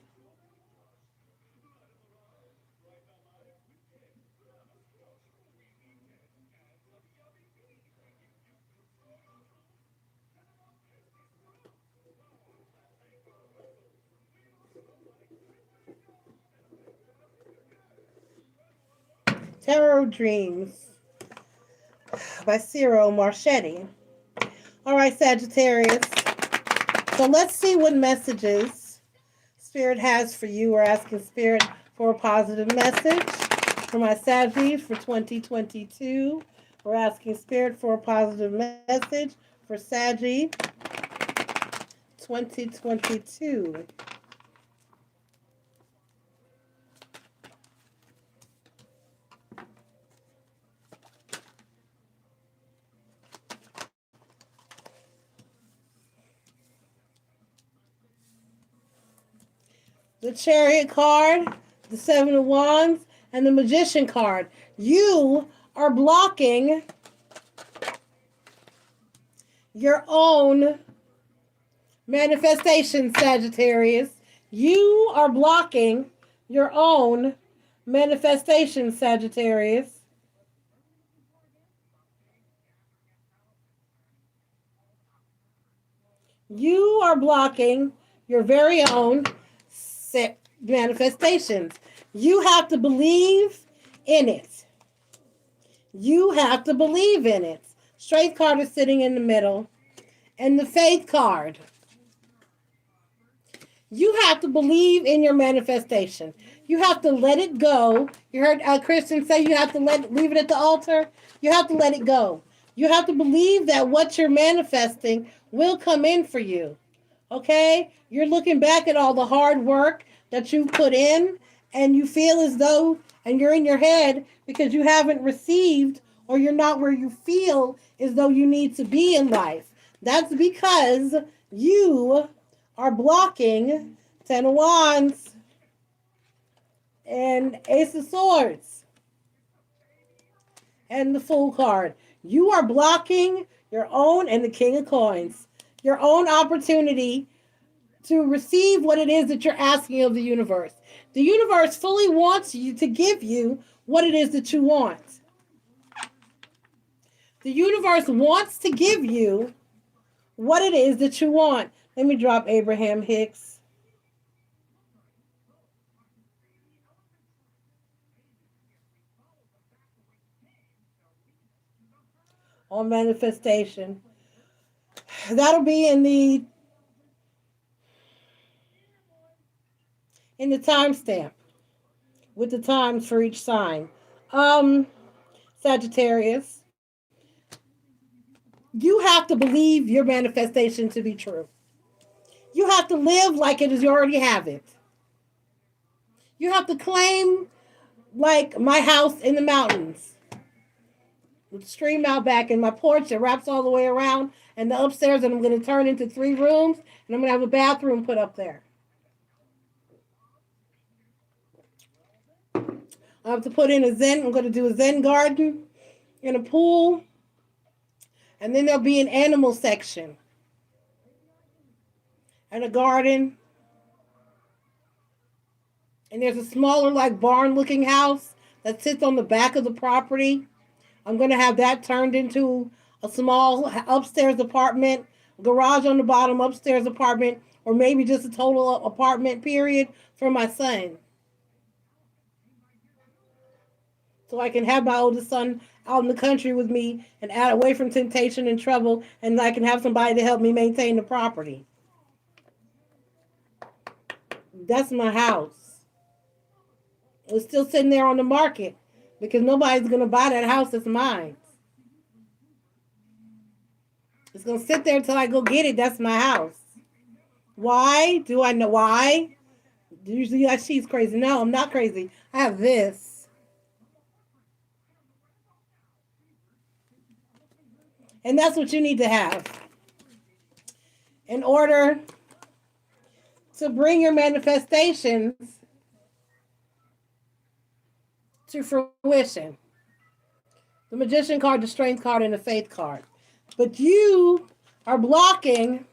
Tarot dreams. by Ciro Marchetti. All right, Sagittarius. So let's see what messages Spirit has for you. We're asking Spirit for a positive message for my Saggies for 2022. We're asking Spirit for a positive message for Saggy 2022. The Chariot card, the Seven of Wands, and the Magician card. You are blocking your own manifestation, Sagittarius. You are blocking your own manifestation, Sagittarius. You are blocking your very own manifestations. You have to believe in it. You have to believe in it. Strength card is sitting in the middle. And the Faith card. You have to believe in your manifestation. You have to let it go. You heard Christian say you have to leave it at the altar. You have to let it go. You have to believe that what you're manifesting will come in for you. Okay? You're looking back at all the hard work that you put in, and you feel as though, and you're in your head because you haven't received, or you're not where you feel as though you need to be in life. That's because you are blocking Ten of Wands and Ace of Swords and the Fool card. You are blocking your own, and the King of Coins, your own opportunity to receive what it is that you're asking of the universe. The universe fully wants you to give you what it is that you want. The universe wants to give you what it is that you want. Let me drop Abraham Hicks. On manifestation. That'll be in the timestamp with the times for each sign. Sagittarius, you have to believe your manifestation to be true. You have to live like it is you already have it. You have to claim like my house in the mountains with stream out back and my porch that wraps all the way around, and the upstairs that I'm going to turn into 3 rooms, and I'm going to have a bathroom put up there. I have to put in a Zen. I'm going to do a Zen garden and a pool. And then there'll be an animal section. And a garden. And there's a smaller, like, barn-looking house that sits on the back of the property. I'm going to have that turned into a small upstairs apartment, garage on the bottom, upstairs apartment, or maybe just a total apartment, period, for my son. So I can have my oldest son out in the country with me and out away from temptation and trouble, and I can have somebody to help me maintain the property. That's my house. It's still sitting there on the market because nobody's going to buy that house that's mine. It's going to sit there until I go get it. That's my house. Why? Do I know why? Usually she's crazy. No, I'm not crazy. I have this. And that's what you need to have in order to bring your manifestations to fruition. The Magician card, the Strength card, and the Faith card. But you are blocking,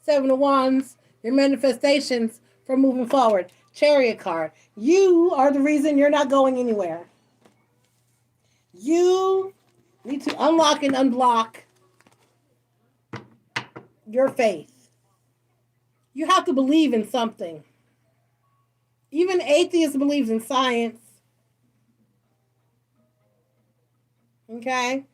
Seven of Wands, your manifestations from moving forward. Chariot card. You are the reason you're not going anywhere. You need to unlock and unblock your faith. You have to believe in something. Even atheists believes in science. Okay?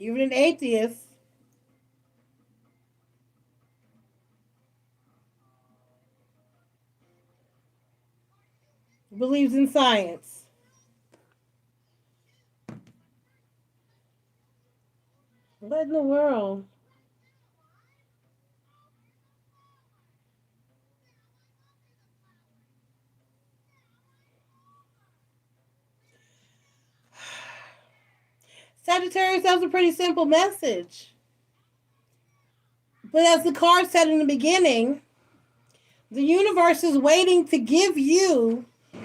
Even an atheist believes in science. What in the world? Sagittarius, that was a pretty simple message. But as the card said in the beginning, the universe is waiting to give you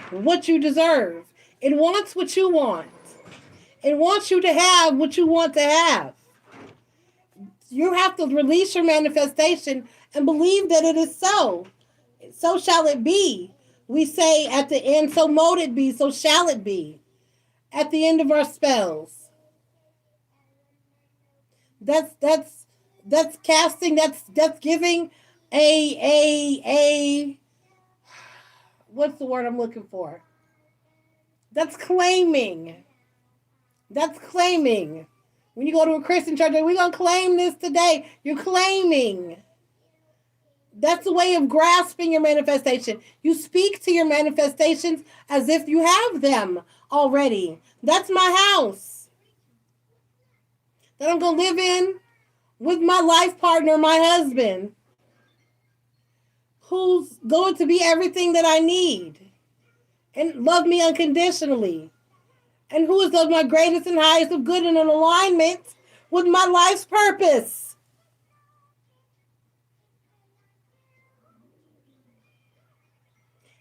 what you deserve. It wants what you want. It wants you to have what you want to have. You have to release your manifestation and believe that it is so. So shall it be. We say at the end, so mote it be, so shall it be. At the end of our spells. That's casting, that's giving a what's the word I'm looking for? That's claiming. That's claiming. When you go to a Christian church, we're going to claim this today. You're claiming. That's the way of grasping your manifestation. You speak to your manifestations as if you have them already. That's my house that I'm going to live in with my life partner, my husband, who's going to be everything that I need and love me unconditionally. And who is of my greatest and highest of good and in alignment with my life's purpose.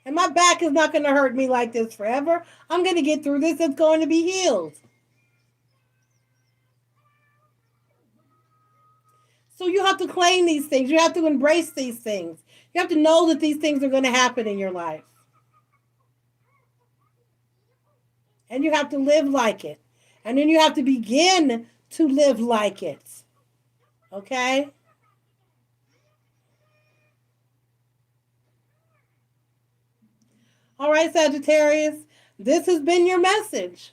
And my back is not going to hurt me like this forever. I'm going to get through this. It's going to be healed. So you have to claim these things. You have to embrace these things. You have to know that these things are going to happen in your life. And you have to live like it. And then you have to begin to live like it. Okay? All right, Sagittarius. This has been your message.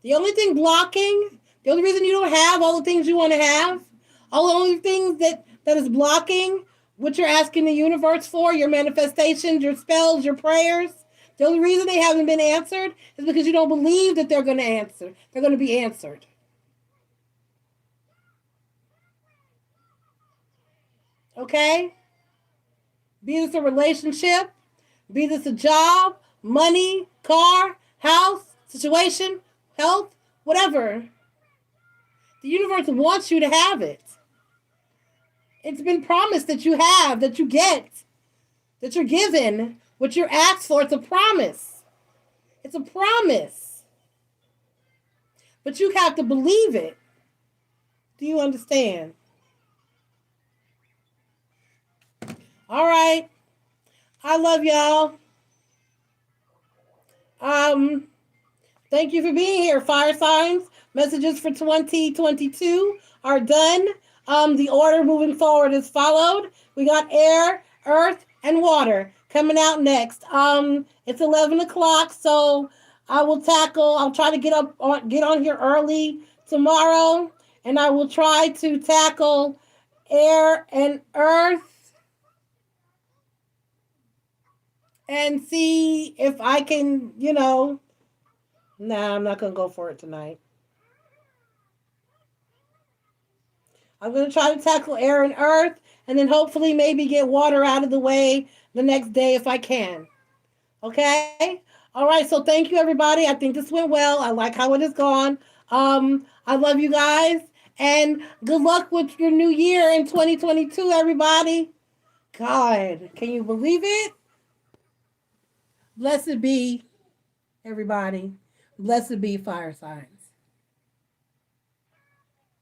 The only thing blocking, the only reason you don't have all the things you want to have, all the only things that is blocking what you're asking the universe for, your manifestations, your spells, your prayers, the only reason they haven't been answered is because you don't believe that they're going to answer. They're going to be answered. Okay? Be this a relationship, be this a job, money, car, house, situation, health, whatever. The universe wants you to have it. It's been promised that you have, that you get, that you're given what you're asked for. It's a promise. It's a promise. But you have to believe it. Do you understand? All right. I love y'all. Thank you for being here. Fire signs, messages for 2022 are done. The order moving forward is followed. We got air, earth, and water coming out next. It's 11 o'clock, so I'll try to get on here early tomorrow, and I will try to tackle air and earth and see if I can, I'm not going to go for it tonight. I'm going to try to tackle air and earth and then hopefully maybe get water out of the way the next day if I can. Okay? All right, so thank you, everybody. I think this went well. I like how it has gone. I love you guys. And good luck with your new year in 2022, everybody. God, can you believe it? Blessed be, everybody. Blessed be fire signs.